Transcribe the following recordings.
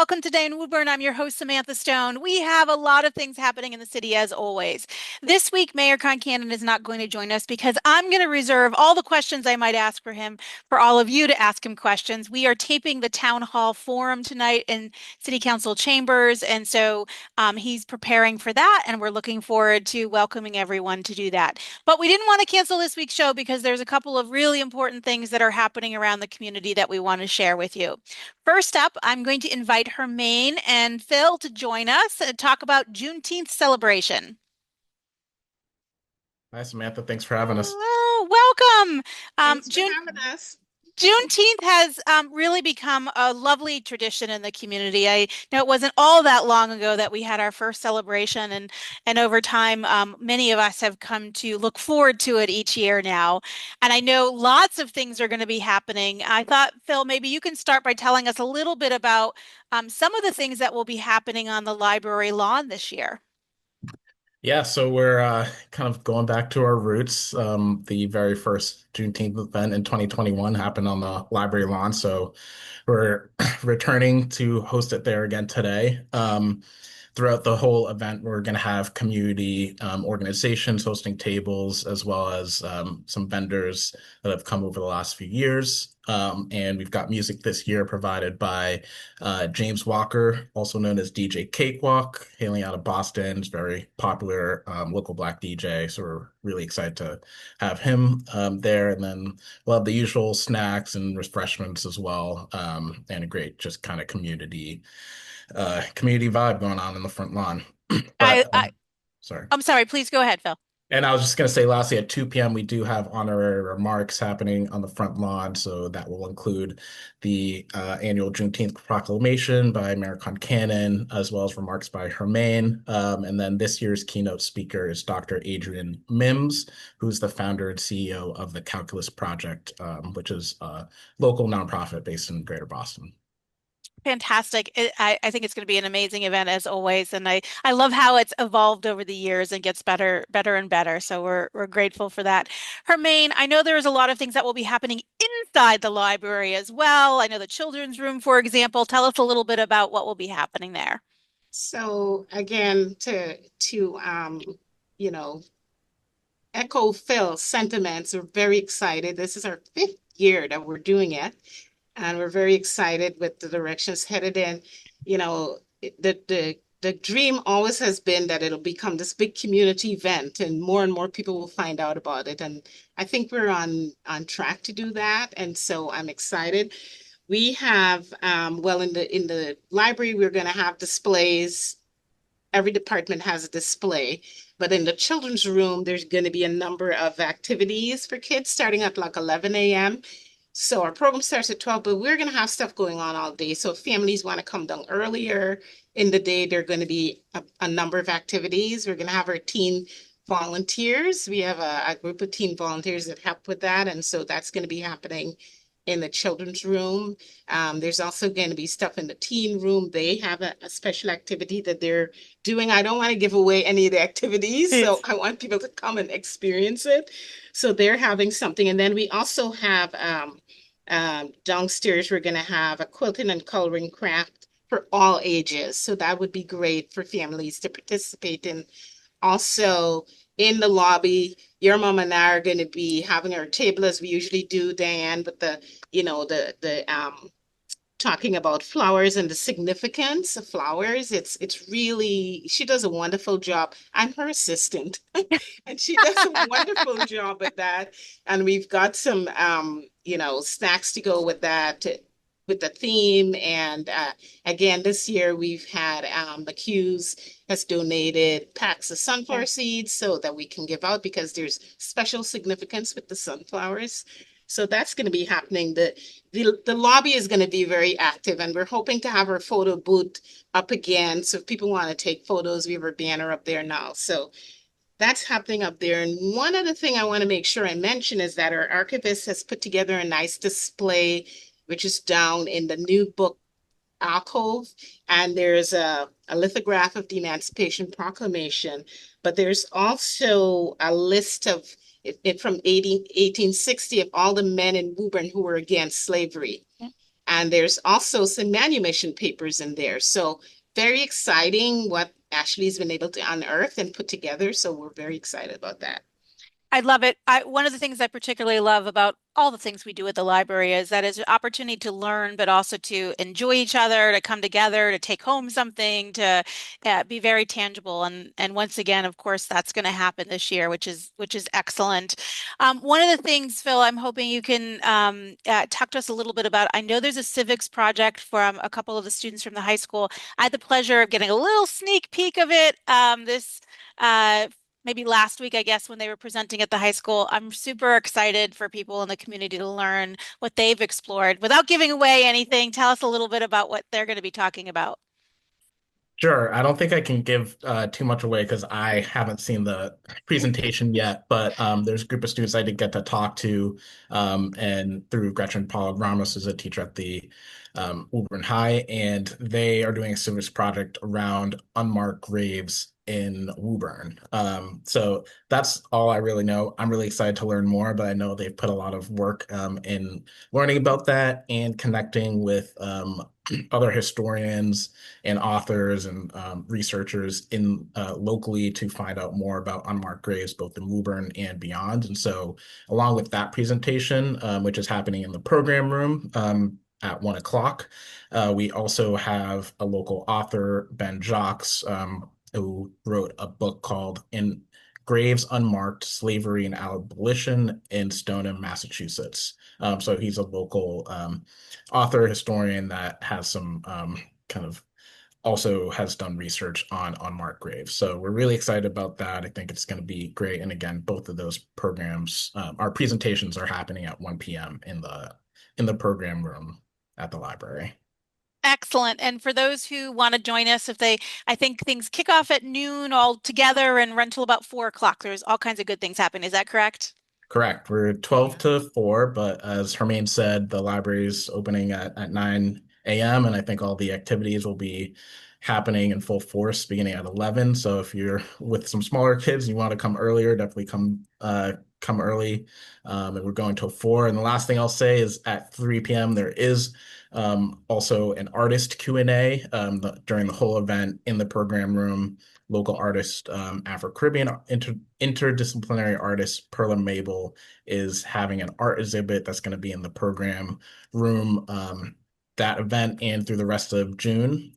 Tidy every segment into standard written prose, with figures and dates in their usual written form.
welcome today in Woburn. I'm your host, Samantha Stone. We have a lot of things happening in the city as always. This week, Mayor Concanon is not going to join us because I'm going to reserve all the questions I might ask for him for all of you to ask him questions. We are taping the town hall forum tonight in city council chambers, and so he's preparing for that, and we're looking forward to welcoming everyone to do that. But we didn't want to cancel this week's show because there's a couple of really important things that are happening around the community that we want to share with you. First up, I'm going to invite Hermaine and Phil to join us and talk about Juneteenth celebration. Hi, Samantha. Thanks for having us. Oh, welcome. Thanks for June having us. Juneteenth has really become a lovely tradition in the community. I know it wasn't all that long ago that we had our first celebration, and over time, many of us have come to look forward to it each year now. And I know lots of things are going to be happening. I thought, Phil, maybe you can start by telling us a little bit about some of the things that will be happening on the library lawn this year. Yeah, so we're kind of going back to our roots. The very first Juneteenth event in 2021 happened on the library lawn, so we're returning to host it there again today. Throughout the whole event, we're going to have community organizations hosting tables, as well as some vendors that have come over the last few years. And we've got music this year provided by James Walker, also known as DJ Cakewalk, hailing out of Boston. He's a very popular local Black DJ. So we're really excited to have him there. And then we'll have the usual snacks and refreshments as well, and a great just kind of community vibe going on in the front lawn. I, But I sorry. I'm sorry. Please go ahead, Phil. And I was just going to say, lastly, at 2 p.m., we do have honorary remarks happening on the front lawn. So that will include the annual Juneteenth proclamation by Mayor Concanon, as well as remarks by Hermaine. And then this year's keynote speaker is Dr. Adrian Mims, who's the founder and CEO of the Calculus Project, which is a local nonprofit based in Greater Boston. Fantastic. I think it's going to be an amazing event as always. And I love how it's evolved over the years and gets better and better. So we're grateful for that. Hermaine, I know there's a lot of things that will be happening inside the library as well. I know the children's room, for example. Tell us a little bit about what will be happening there. So again, to you know, echo Phil's sentiments, we're very excited. This is our fifth year that we're doing it, and we're very excited with the directions headed in. You know, the dream always has been that it'll become this big community event, and more people will find out about it. And I think we're on track to do that. And so I'm excited. We have well in the library, we're going to have displays. Every department has a display, but in the children's room, there's going to be a number of activities for kids starting at like 11 a.m. So our program starts at 12, but we're going to have stuff going on all day. So if families want to come down earlier in the day, there are going to be a number of activities. We're going to have our teen volunteers. We have a group of teen volunteers that help with that. And so that's going to be happening in the children's room. There's also going to be stuff in the teen room. They have a special activity that they're doing. I don't want to give away any of the activities, so Please. I want people to come and experience it. So they're having something. And then we also have downstairs, we're going to have a quilting and coloring craft for all ages. So that would be great for families to participate in. Also, in the lobby, your mom and I are going to be having our table as we usually do, Diane, with the talking about flowers and the significance of flowers. It's really, she does a wonderful job. I'm her assistant, and she does a wonderful job at that. And we've got some snacks to go with that. With the theme. And again, this year we've had McHugh's has donated packs of sunflower seeds so that we can give out because there's special significance with the sunflowers. So that's going to be happening. The lobby is going to be very active, and we're hoping to have our photo booth up again. So if people want to take photos, we have our banner up there now. So that's happening up there. And one other thing I want to make sure I mention is that our archivist has put together a nice display, which is down in the new book alcove. And there's a lithograph of the Emancipation Proclamation, but there's also a list of it from 1860 of all the men in Woburn who were against slavery. And there's also some manumission papers in there. So very exciting what Ashley's been able to unearth and put together. So we're very excited about that. I love it. One of the things I particularly love about all the things we do at the library is that it's an opportunity to learn, but also to enjoy each other, to come together, to take home something, to be very tangible. And once again, of course, that's going to happen this year, which is excellent. One of the things, Phil, I'm hoping you can talk to us a little bit about. I know there's a civics project from a couple of the students from the high school. I had the pleasure of getting a little sneak peek of it this maybe last week, I guess, when they were presenting at the high school. I'm super excited for people in the community to learn what they've explored. Without giving away anything, tell us a little bit about what they're going to be talking about. Sure. I don't think I can give too much away because I haven't seen the presentation yet, but there's a group of students I did get to talk to, and through Gretchen Paul Ramos is a teacher at the Woburn High, and they are doing a civics project around unmarked graves in Woburn. So that's all I really know. I'm really excited to learn more, but I know they've put a lot of work in learning about that and connecting with other historians and authors and researchers in locally to find out more about unmarked graves, both in Woburn and beyond. And so, along with that presentation, which is happening in the program room at 1 o'clock, we also have a local author, Ben Jacques, who wrote a book called "In Graves Unmarked: Slavery and Abolition in Stoneham, Massachusetts." So he's a local author, historian that has some kind of also has done research on unmarked graves. So we're really excited about that. I think it's going to be great. And again, both of those programs, our presentations are happening at 1 p.m. in the program room at the library. Excellent. And for those who want to join us, I think things kick off at noon all together and run till about 4 o'clock. There's all kinds of good things happening. Is that correct? Correct. We're 12 Yeah. to 4, but as Hermane said, the library is opening at 9 a.m. and I think all the activities will be happening in full force beginning at 11. So if you're with some smaller kids and you want to come earlier, definitely come early. And we're going till 4. And the last thing I'll say is at 3 p.m. there is also an artist Q&A during the whole event in the program room. Local artist, Afro-Caribbean interdisciplinary artist Perla Mabel is having an art exhibit that's going to be in the program room that event and through the rest of June.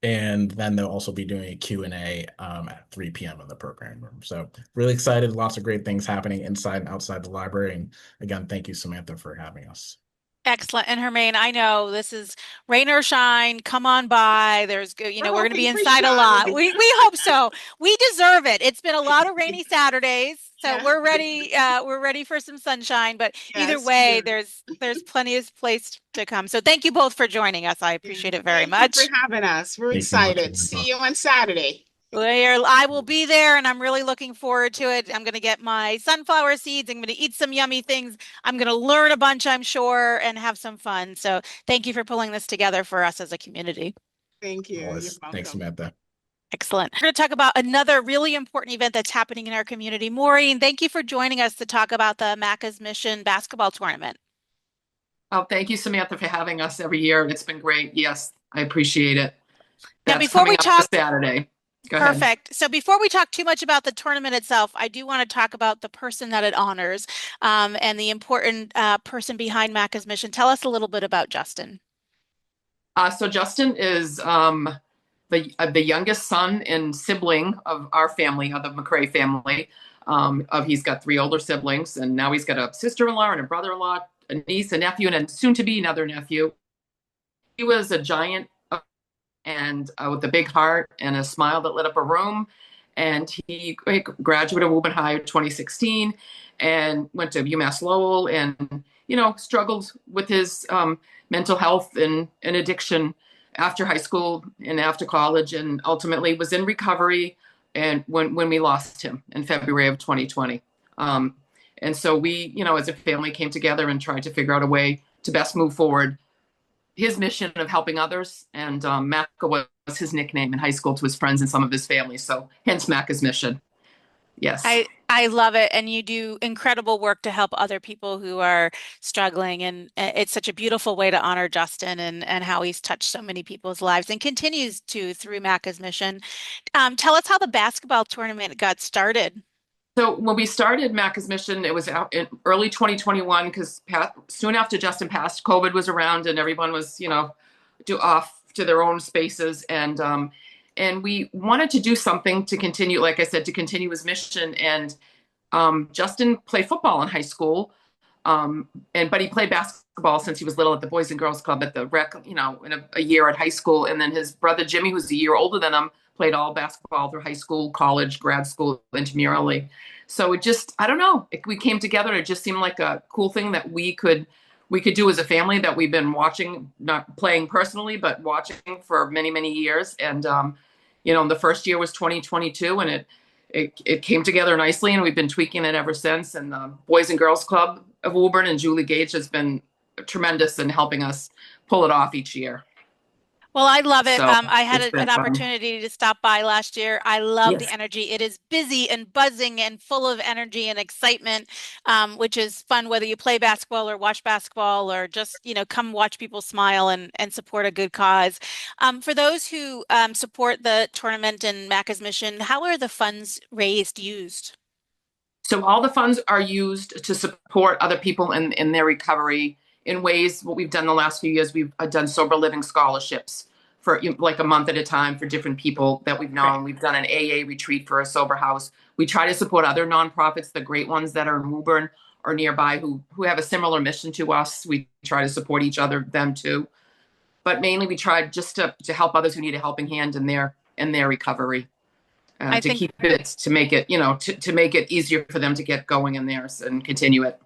And then they'll also be doing a Q&A at 3 p.m. in the program room. So really excited. Lots of great things happening inside and outside the library. And again, thank you, Samantha, for having us. Excellent. And Hermaine, I know this is rain or shine. Come on by. We're We're going to be hoping for inside a lot. shine. We hope so. We deserve it. It's been a lot of rainy Saturdays, so Yeah. we're ready. We're ready for some sunshine. But either Yes, we way, are. there's plenty of place to come. So thank you both for joining us. I Yeah. appreciate it very Thank you for much. having us. We're Thanks so much, excited. Samantha. See you on Saturday. I will be there and I'm really looking forward to it. I'm going to get my sunflower seeds. I'm going to eat some yummy things. I'm going to learn a bunch, I'm sure, and have some fun. So thank you for pulling this together for us as a community. Thank you. You're Always. Thanks, welcome. Samantha. Excellent. We're going to talk about another really important event that's happening in our community. Maureen, thank you for joining us to talk about the Macca's Mission basketball tournament. Oh, thank you, Samantha, for having us every year. It's been great. Yes, I appreciate it. Now, That's before we coming up this talk, Saturday. Go ahead. perfect. So before we talk too much about the tournament itself, I do want to talk about the person that it honors and the important person behind Macca's Mission. Tell us a little bit about Justin. So Justin is the youngest son and sibling of our family, of the McCrae family. He's got three older siblings, and now he's got a sister-in-law and a brother-in-law, a niece, a nephew, and a soon-to-be another nephew. He was a giant and with a big heart and a smile that lit up a room. And he graduated Woburn High in 2016 and went to UMass Lowell and, struggled with his mental health and addiction after high school and after college, and ultimately was in recovery. And when we lost him in February of 2020. And so we, as a family came together and tried to figure out a way to best move forward his mission of helping others. And Macca was his nickname in high school to his friends and some of his family. So hence Macca's Mission. Yes. I love it, and you do incredible work to help other people who are struggling, and it's such a beautiful way to honor Justin and how he's touched so many people's lives and continues to through Macca's mission. Tell us how the basketball tournament got started. So when we started Macca's Mission, it was out in early 2021 because soon after Justin passed, COVID was around and everyone was, off to their own spaces, and we wanted to do something to continue, like I said, to continue his mission. And Justin played football in high school, but he played basketball since he was little at the Boys and Girls Club at the rec, in a year at high school. And then his brother Jimmy, who's a year older than him, played all basketball through high school, college, grad school, intramurally. So it just, I don't know, we came together. It just seemed like a cool thing that we could do as a family that we've been watching, not playing personally, but watching for many, many years. And the first year was 2022, and it came together nicely, and we've been tweaking it ever since. And the Boys and Girls Club of Woburn and Julie Gage has been tremendous in helping us pull it off each year. Well, I love it. So I had it's been an fun. opportunity to stop by last year. I love the Yes. energy. It is busy and buzzing and full of energy and excitement, which is fun whether you play basketball or watch basketball or just, come watch people smile and support a good cause. For those who support the tournament and Macca's mission, how are the funds raised used? So all the funds are used to support other people in their recovery in ways. What we've done the last few years, we've done sober living scholarships for like a month at a time for different people that we've Great. known. We've done an AA retreat for a sober house. We try to support other nonprofits, the great ones that are in Woburn or nearby who have a similar mission to us. We try to support each other, them too. But mainly we try just to help others who need a helping hand in their recovery. I To think keep it, to make it, to make it easier for them to get going in theirs and continue it.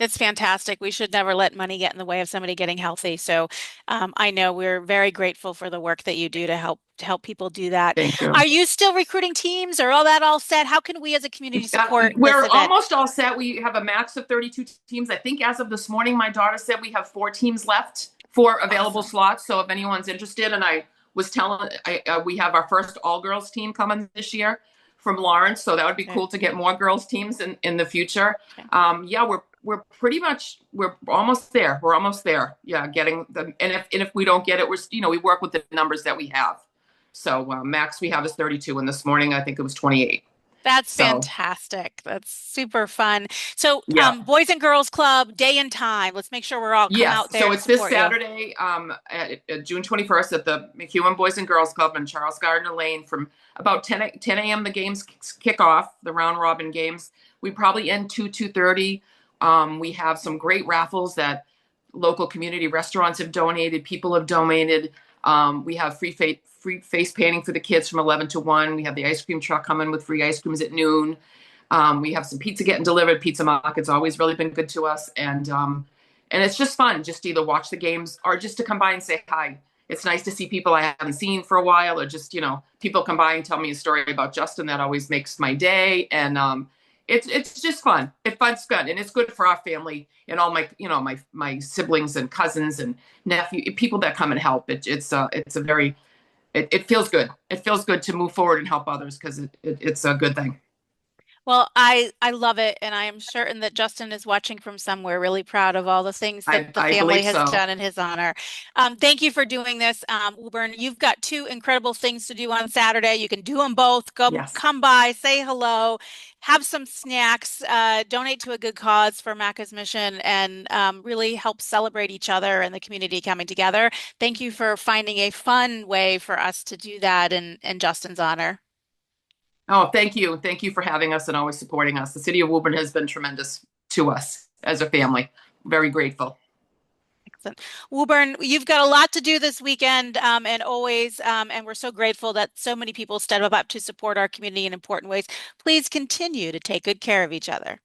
it's fantastic. We should never let money get in the way of somebody getting healthy. So I know we're very grateful for the work that you do to help people do that. Thank you. Are you still recruiting teams or all that all set? How can we as a community support this We're event? almost all set. We have a max of 32 teams. I think as of this morning, my daughter said we have 4 teams left for available Awesome. slots. So if anyone's interested, and I was telling, we have our first all girls team coming this year from Lawrence. So that would be Okay. cool to get more girls teams in the future. Okay. Yeah, we're pretty much, we're almost there. We're almost there. Yeah, getting them. And if we don't get it, we work with the numbers that we have. So max we have is 32, and this morning I think it was 28. That's So fantastic. That's super fun. So, yeah, Boys and Girls Club, day and time. Let's make sure we're all come yes. out there So and it's this support you. Saturday, at June 21st at the McEwen Boys and Girls Club in Charles Gardner Lane from about 10 a.m. The games kick off, the round robin games. We probably end 2:30. We have some great raffles that local community restaurants have donated. People have donated. We have free face painting for the kids from 11 to 1. We have the ice cream truck coming with free ice creams at noon. We have some pizza getting delivered. Pizza Market's always really been good to us, and it's just fun, just to either watch the games or just to come by and say hi. It's nice to see people I haven't seen for a while, or just people come by and tell me a story about Justin. That always makes my day, and it's just fun. It's good, and it's good for our family and all my siblings and cousins and nephew people that come and help. It's a very it feels good. It feels good to move forward and help others because it's a good thing. Well, I love it, and I am certain that Justin is watching from somewhere, really proud of all the things that the I family believe has so. done in his honor. Thank you for doing this, Woburn. You've got two incredible things to do on Saturday. You can do them both. Yes. Come by, say hello, have some snacks, donate to a good cause for Macca's Mission, and really help celebrate each other and the community coming together. Thank you for finding a fun way for us to do that in Justin's honor. Oh, thank you. Thank you for having us and always supporting us. The city of Woburn has been tremendous to us as a family. Very grateful. Excellent. Woburn, you've got a lot to do this weekend, and always, and we're so grateful that so many people step up to support our community in important ways. Please continue to take good care of each other.